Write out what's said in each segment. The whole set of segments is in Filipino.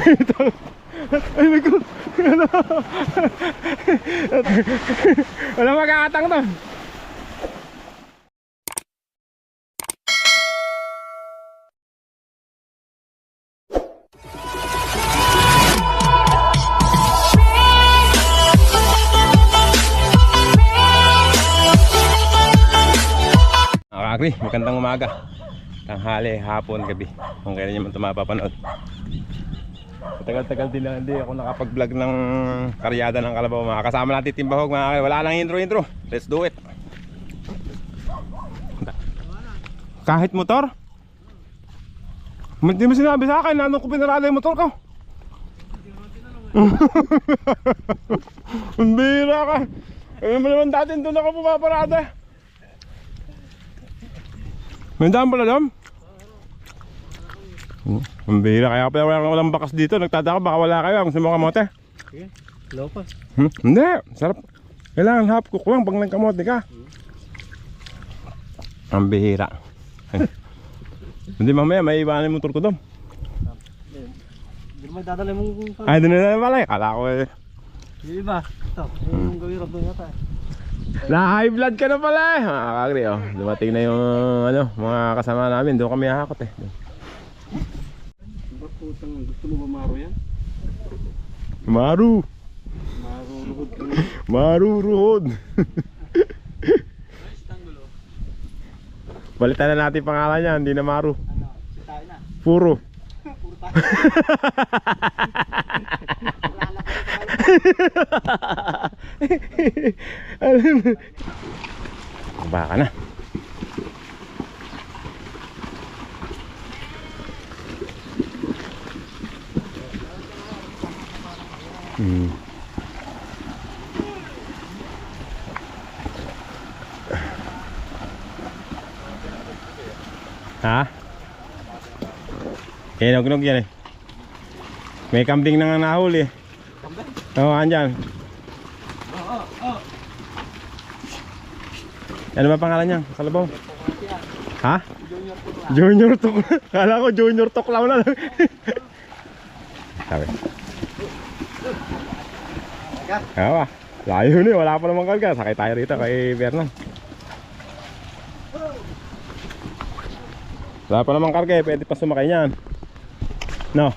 Ay, naku. Wala magkakatang to. Agri, magandang umaga, tanghali, hapon, gabi, kung kailan nyo man ito mapapanood. Tagal-tagal din lang hindi ako nakapag-vlog ng karyada ng Kalabaw. Mga kasama natin Timbahog, mga agri. Wala nang intro. Let's do it. Kahit motor? Hindi mo sinabi sa akin, ano ko pinarada yung motor ko? Ang bira ka. Ano mo naman dati doon ako pumaparada. May daan pala doon? Ang bihira, kaya pala walang bakas dito. Nagtataka baka wala kayo. Gusto mo kamote? Sige, low pa. Hindi, sarap. Kailangan half cook lang pag nagkamote ka. Ang bihira. Hindi, mamaya may iwanan yung motor ko doon. Hindi naman dadalhin mong... Ay, doon na pala. Kala ko eh. Hindi ba? Ito, yung gawin doon yata eh. Na high blood ka na pala eh. Mga kakagri, oh. Dumating na yung ano, mga kasama namin. Doon kami hahakot eh. Gusto mo ba maro yan? Maru. Maro ruhod ka na. Maru ruhod. Balitan na natin pangalan niya. Hindi na Maru. Ano? Si tayo na. Puro. Puro tayo. Baka na. Ha? Kinog-nog yan eh. May kambing na nga nahuli eh. Oo, andyan. Ano ba pangalan niya? Kalabaw? Ha? Junior Tok. Kala ko Junior Tok lang na lang. Sabi. Awa, layo na, wala pa namang karga. Sakay tayo rito kay Bernan. Wala pa namang karga eh, pwede pa sumakay niyan. No.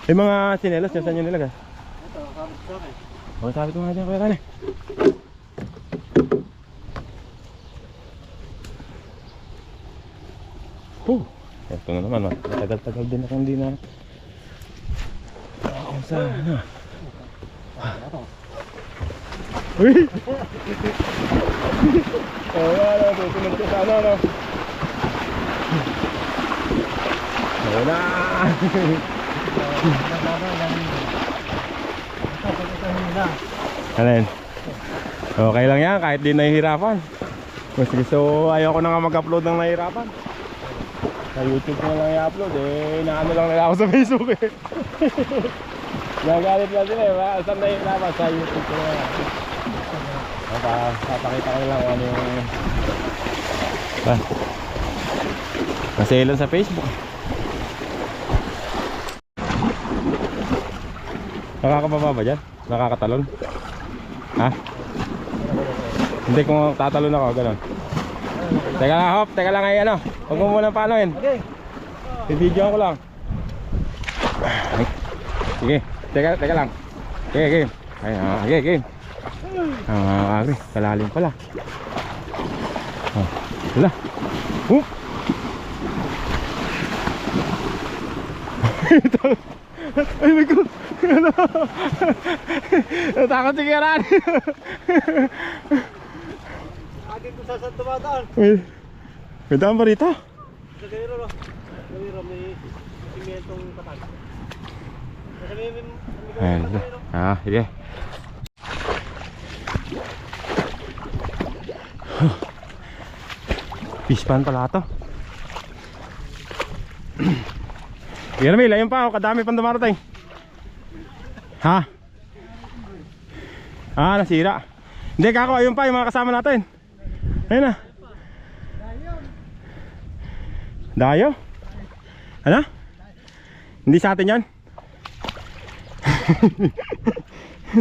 Yung mga sinelas niya, saan nyo nilagay? Ito, sabit sa akin. O, sabi ko nga dyan, kuya Kane. Ito na naman, matagal-tagal din akong hindi na. Ako sa ano. Uy! O yan, tutunod ko sa ano, ano. O na! Alin? Okay lang yan, kahit di nahihirapan. So ayoko na nga mag-upload ng nahihirapan. Sa YouTube ko na lang i-upload eh, inaano lang nila ako sa Facebook eh. Nagalit lang sila eh, saan nahihirapan sa YouTube ko na lang. Papakita ko lang ano yung maselan sa Facebook. Nakakababa ba dyan? Nakakatalon? Ha? Hindi, kung tatalon ako, gano'n. Teka lang, hop, teka lang ay ano. Huwag mo muna paanoin. Okay. I-video ko lang. Sige, teka lang. Sige, game. Ay, sige, game. Agri, kalalim pala. Wala. Ay, naku. Natakot si Kiran. Agad ko saan dumadaan. May daan ba rito? Sa gawin ro. Gawin ro, may simentong patag. Ayan. Sige. Fishpan pala ito. Yan may layon pa, kadami pang dumarating. Ha? Nasira. Hindi kako, ayun pa yung mga kasama natin. Ayun na. Dayo? Ano? Hindi sa atin yan?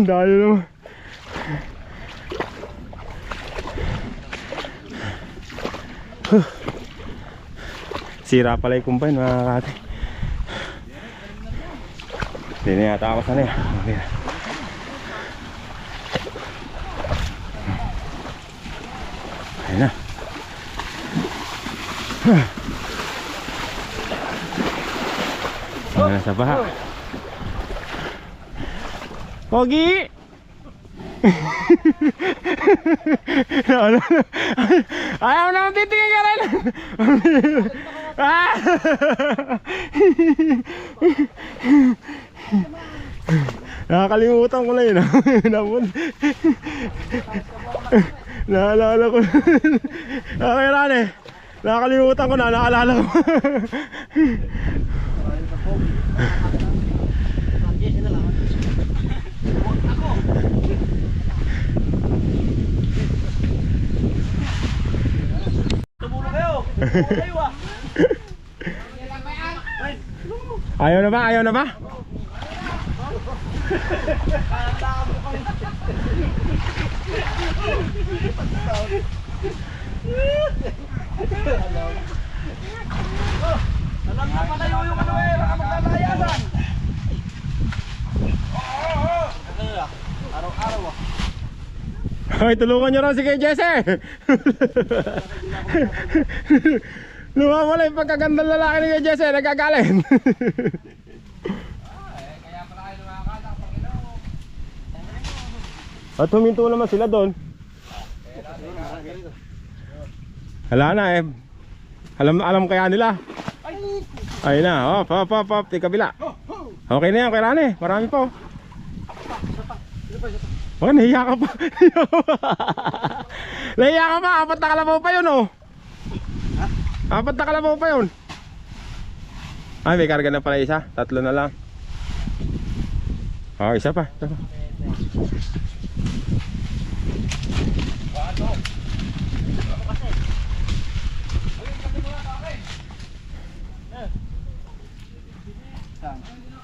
Dahil naman. Sira pala yung combine mga kate. Hindi na yata ako sanay. Ayun na. Ayun na sa baha. Pogi! Ayaw na titingin ka rin. Nakakalimutan ko na yun. Naalala ko. Okay Rane, nakakalimutan ko na, naalala ko. Ayaw na ba? Ayaw na ba? Alam na palayo yung ano eh, baka magdalayasan. Araw-araw ah. Ay, tulungan nyo raw si kay Jesse. Lumawala yung pagkagandang lalaki ni kay Jesse, nagkagalit. At huminto naman sila doon. Hala na eh. Alam kaya nila. Ayun na, hop, di kabila. Okay na yan kay Rane, marami pa oh. Oh, nahiya ka pa. Nahiya ka pa, 4 na kalabaw pa yun oh. 4 na kalabaw pa yun. Ay, may karga na pala isa, 3 na lang. Oh, isa pa.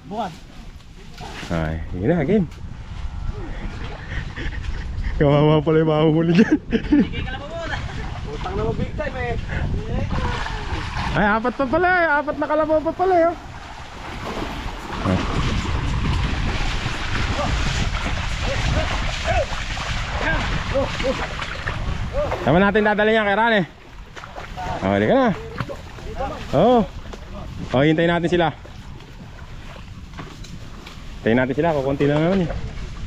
Bukan. Ay, yun na, game. Kawawa pala yung mahuhuli dyan. Utang na mo big time eh. Ay, 4 pa pala eh. 4 na kalabaw pa pala eh. Ay. Tama natin dadalhin yan kay Rane. Hali ka na. Oo. Oh, hintayin natin sila. Hintayin natin sila, kukunti lang naman eh.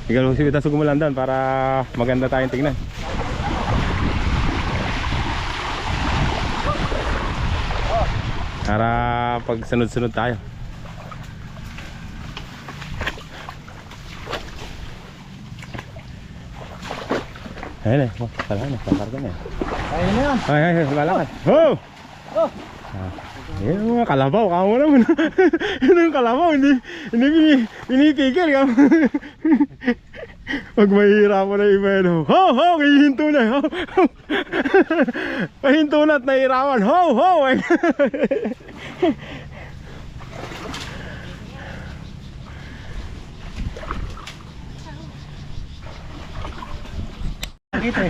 Ikaw si Vita Sugumulandan para maganda tayong tingnan. Para pag sunod-sunod tayo. Ayun eh, salamat na, kakarga na eh. Ayun na yan. Ay, lalakad. Oh! Oh! Yan ang mga kalabaw, kamo naman. Yan ang kalabaw, hindi pinipigil ka. Pag mahihirapan na iba yan, ho, ho, hihinto na, ho, ho. Pahinto na at nahihirapan, ho, ho. Nakita.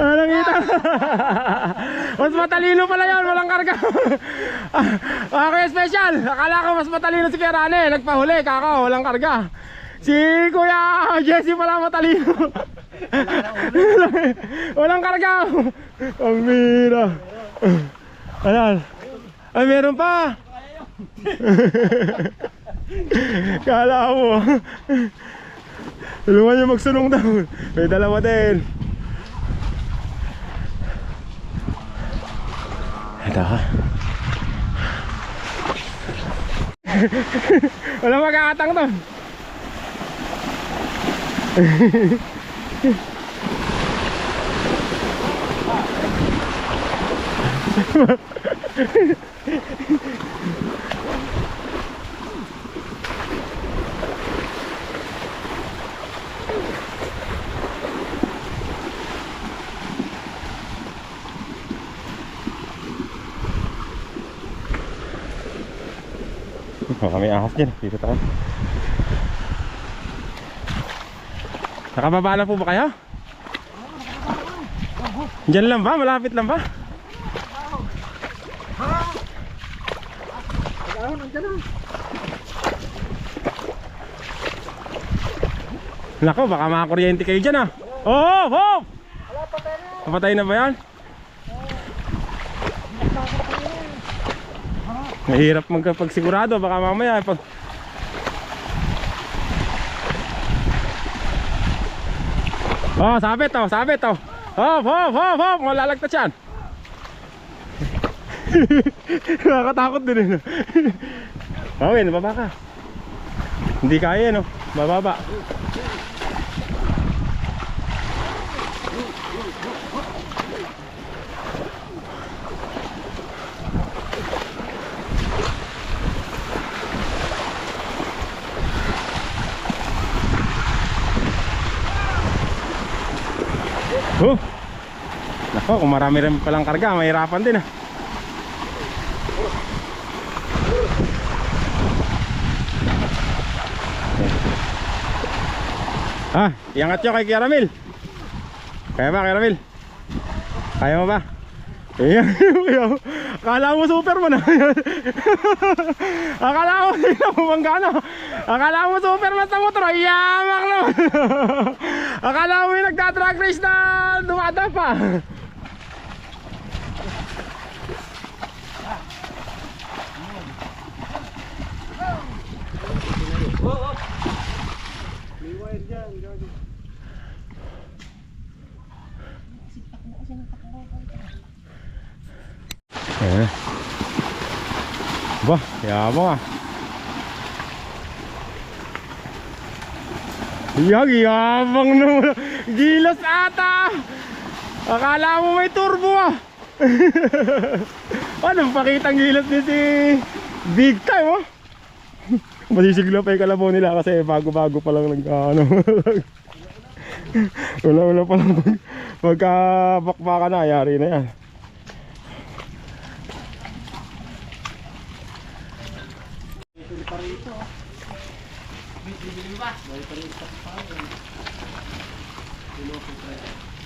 Mas matalino pala yun, walang karga. Okay, special. Akala ko mas matalino si Kerane. Nagpahuli, kako, walang karga. Si Kuya Jesse pala matalino. Walang karga. Ang mira. Ayan. Ay, meron pa. Kala mo. Tulungan nyo magsunong daw. May dalawa din. Ito ha. Walang mag-aatang to. Oh, kami ahas dyan, dito tayo. Nakababa na po ba kayo? Diyan lang ba? Malapit lang ba? Nako, baka makakuryente kayo dyan ah. Oh, oh! Napatay na ba yan? Mahirap magkapagsigurado, baka mamaya pag... Oh, sabit oh, sabit oh. Hop, hop, hop, hop, malalagtas yan. Nakakatakot din eh. Bawin, baba ka. Hindi kaya no, bababa. Oh. Nako, kung marami rin palang karga, mahirapan din ah. Ah, iangat nyo kay Kuya Ramil. Kaya ba, Kuya Ramil? Kaya mo ba? Ayan, akala mo Superman ah. Akala mo, tingnan mo bang gano. Akala mo Superman sa motor, yamak naman. Akala mo yung nagtatrack race na dumada pa. May wire dyan. Ayan. Bah, yabang ah. Yabang naman. Gilas ata. Akala mo may turbo ah. Anong pakitang gilas niya si big time oh. Masisigla pa yung kalabaw nila kasi bago-bago pa lang ano. Wala pa lang magkabakbaka na, yari na yan.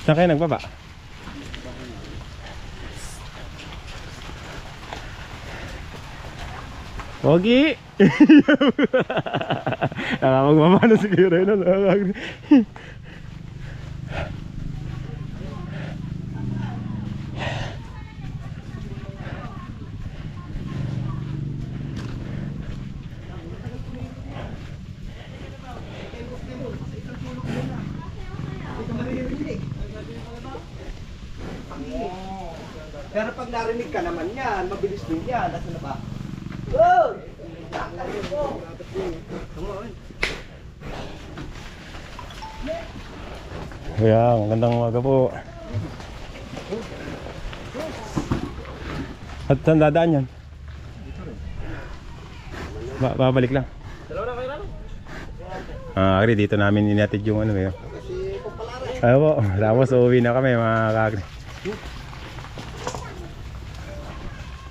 Saan kayo nagbaba? Pogi! Nakakagbaba na siguro yun. Pero pag narinig ka naman yan, mabilis din yan. Nasaan na ba? Oh! Kaya, magandang umaga po. At saan dadaan yan? Babalik lang. Agri, dito namin inatid yung ano eh. Ayaw po, tapos uuwi na kami mga kakri.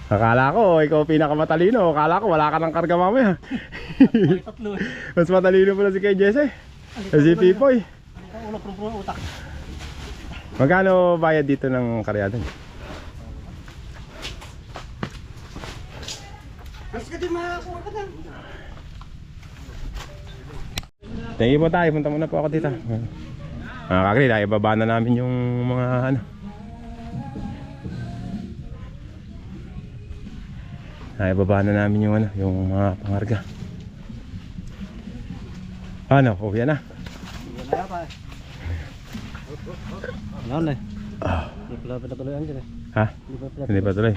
Akala ko, ikaw pinakamatalino. Akala ko, wala ka ng karga mamaya. Mas matalino pala si Kuya Jesse. Si Pipoy. Magkano bayad dito ng karyada niyo? Thank you po tayo. Punta muna po ako dito. Mga kakri, ibaba na namin yung mga ano. Ibaba na namin yung ano, yung mga pangarga. Ano, uwi na. Ano na eh? Hindi pala tuloy ang dyan eh. Ha? Hindi pa tuloy.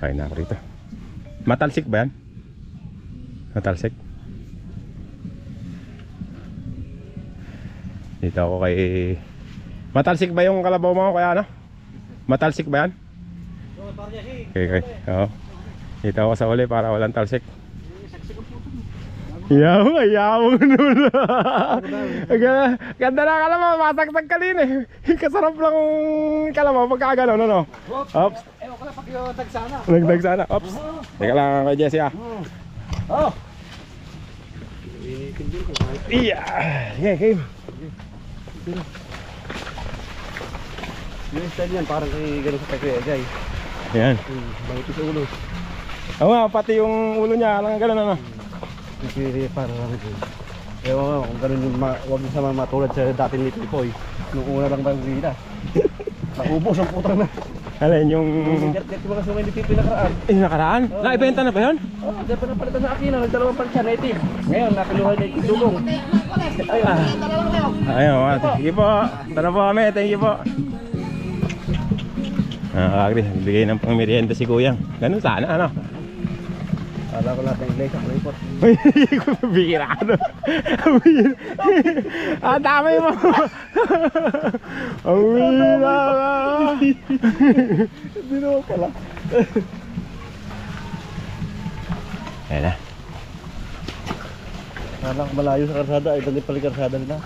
Kain na ako rito. Matalsik ba yan? Matalsik? Dito ako kay... Matalsik ba yung kalabaw mo kaya ano? Matalsik ba yan? Okay. Oo. Dito ako sa uli para walang talsik. Yaw nun. Ganda na kalabaw, masagtag ka din eh. Kasarap lang kalabaw pagka gano'n, no? Ops. Ewan ko lang pag yung tagsana. Nagdagsana. Ops. Teka lang kay Jesse ah. Oh! Iya. Okay, game. Yung style yan, parang kay gano'n sa kay Agay. Ayan. Bakit sa ulo? Oo nga, pati yung ulo niya, lang gano'n ano. Kasi parang rin. Ewan nga kung gano'n yung huwag sa mga matulad sa dating Little Boy. Nung una lang ba yung grida? Naubos ang putang na. Alin yung... Gat-gat yung mga sumay ni Pipi nakaraan. nakaraan? Naibenta na ba yun? Oo, dyan pa napalitan sa akin. Nagdalawang palit siya native. Ngayon, nakiluhay na itulong. Ayun, sige po. Tara po kami, thank you po. Agri, bigay ng pangmerienda si Kuyang. Ganun sana, ano? Alam ko lahat ng iglesia, kalipot. Uy, bihira ka doon. Dami mo. Ang bihira ka. Hindi naman pala. Ayan na. Alam ko malayo sa karsada, ay dali pala karsada nila.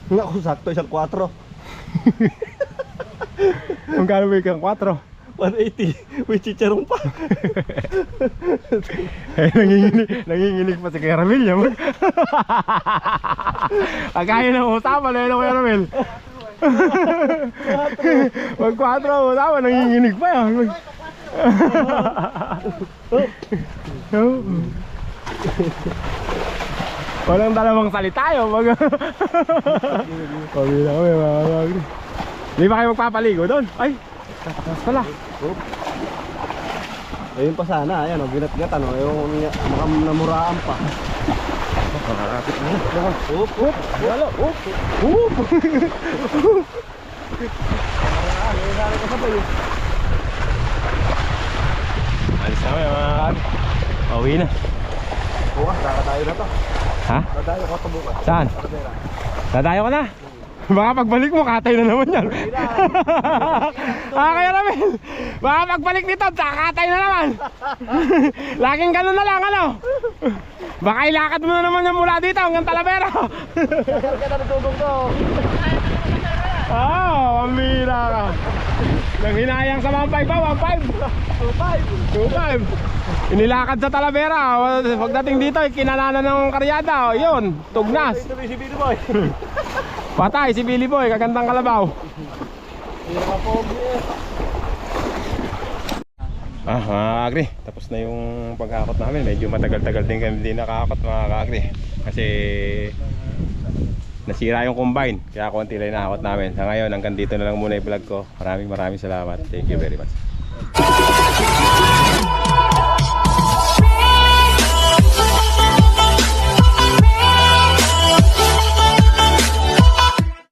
Naku, sakto isang 4. Ang kano ba yung 4? 180, may chicharong pa. Nanginginig pa si Kuya Ramil yan. Pagkain ng usapan, ayun ang Kuya Ramil. Pag 4 usapan, nanginginig pa yan. Walang dalawang salita yun. Pabila kami mga agri. Hindi ba kayo magpapaligo doon? Ay, tatakas pala. Ayun pa sana, ayan o, ginat-gat ano, yung namuraan pa. Nakakapit na. Oop, oop, wala, oop, oop. Alis na kami mga agri. Pauwi na. Bukas, kakatayo na to. Ha? Katayo ko ito bukas. Saan? Dadayo ka na? Baka pagbalik mo, katay na naman yan. Kaya namin. Baka pagbalik nito, katay na naman. Laging ganun na lang, ano? Baka ilakad mo na naman yung mula dito hanggang Talavera. Karga na natutong to. Pambira ka. Nang hinayang sa 1.5 ba? 1.5? 2.5. Inilakad sa Talavera. Pagdating dito, kinananan ng karyada. Yun, tugnas. Ito si Billy Boy. Patay si Billy Boy, kagandang kalabaw. Mga agri, tapos na yung pag-akot namin. Medyo matagal-tagal din kami din nakakot mga agri. Kasi nasira yung combine, kaya konti lang nakakot namin. Sa ngayon, hanggang dito na lang muna yung vlog ko. Maraming salamat. Thank you very much.